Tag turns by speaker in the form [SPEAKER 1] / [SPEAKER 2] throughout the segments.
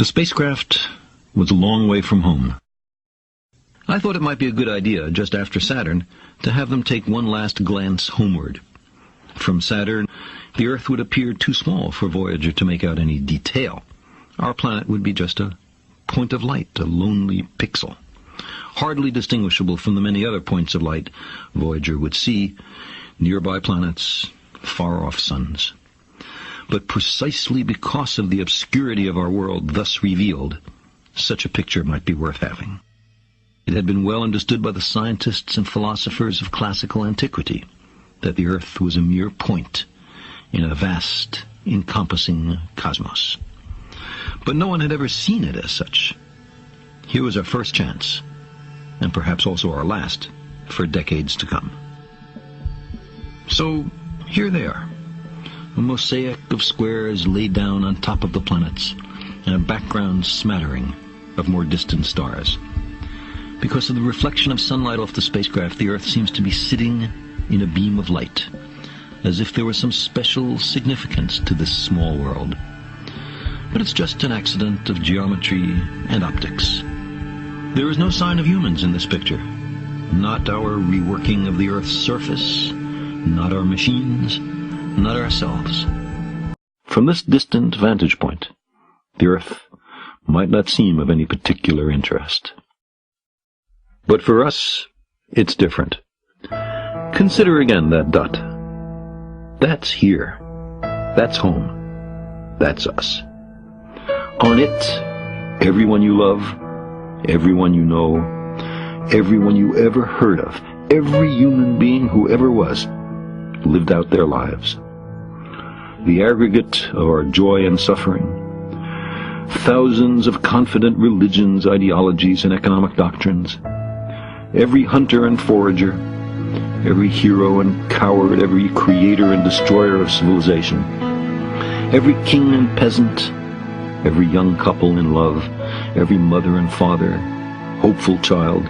[SPEAKER 1] The spacecraft was a long way from home. I thought it might be a good idea, just after Saturn, to have them take one last glance homeward. From Saturn, the Earth would appear too small for Voyager to make out any detail. Our planet would be just a point of light, a lonely pixel, hardly distinguishable from the many other points of light Voyager would see, nearby planets, far-off suns. But precisely because of the obscurity of our world thus revealed, such a picture might be worth having. It had been well understood by the scientists and philosophers of classical antiquity that the Earth was a mere point in a vast, encompassing cosmos. But no one had ever seen it as such. Here was our first chance, and perhaps also our last, for decades to come. So, here they are, a mosaic of squares laid down on top of the planets, and a background smattering of more distant stars. Because of the reflection of sunlight off the spacecraft, the Earth seems to be sitting in a beam of light, as if there was some special significance to this small world. But it's just an accident of geometry and optics. There is no sign of humans in this picture. Not our reworking of the Earth's surface, not our machines, not ourselves. From this distant vantage point, the Earth might not seem of any particular interest. But for us, it's different. Consider again that dot. That's here. That's home. That's us. On it, everyone you love, everyone you know, everyone you ever heard of, every human being who ever was, lived out their lives. The aggregate of our joy and suffering, thousands of confident religions, ideologies, and economic doctrines, every hunter and forager, every hero and coward, every creator and destroyer of civilization, every king and peasant, every young couple in love, every mother and father, hopeful child,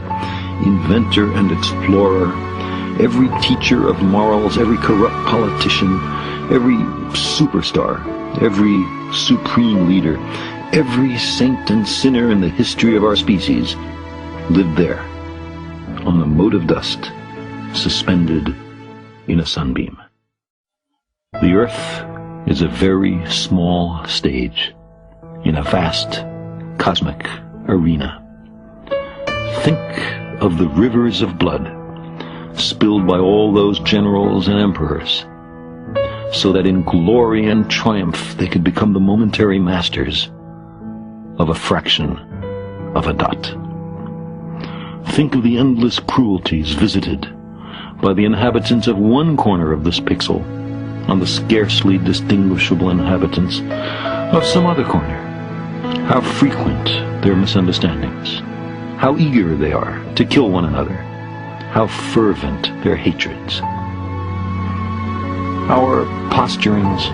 [SPEAKER 1] inventor and explorer, every teacher of morals, every corrupt politician, every superstar, every supreme leader, every saint and sinner in the history of our species lived there, on a mote of dust, suspended in a sunbeam. The Earth is a very small stage in a vast cosmic arena. Think of the rivers of blood spilled by all those generals and emperors, so that in glory and triumph they could become the momentary masters of a fraction of a dot. Think of the endless cruelties visited by the inhabitants of one corner of this pixel on the scarcely distinguishable inhabitants of some other corner. How frequent their misunderstandings, how eager they are to kill one another, how fervent their hatreds. Our posturings,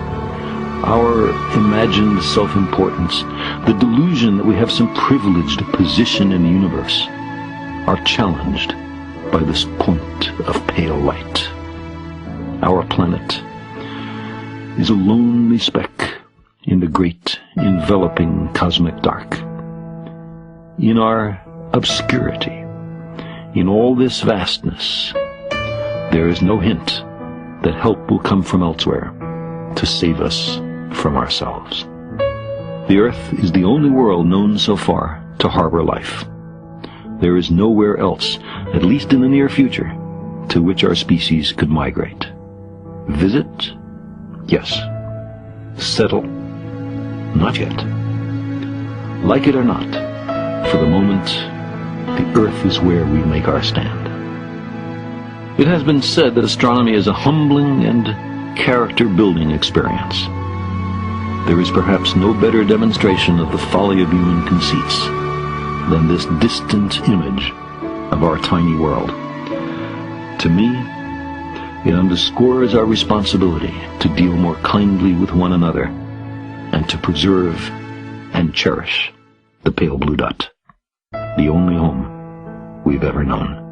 [SPEAKER 1] our imagined self-importance, the delusion that we have some privileged position in the universe, are challenged by this point of pale light. Our planet is a lonely speck in the great enveloping cosmic dark. In our obscurity, in all this vastness, there is no hint that help will come from elsewhere to save us from ourselves. The Earth is the only world known so far to harbor life. There is nowhere else, at least in the near future, to which our species could migrate. Visit? Yes. Settle? Not yet. Like it or not, for the moment, the Earth is where we make our stand. It has been said that astronomy is a humbling and character-building experience. There is perhaps no better demonstration of the folly of human conceits than this distant image of our tiny world. To me, it underscores our responsibility to deal more kindly with one another and to preserve and cherish the pale blue dot, the only home we've ever known.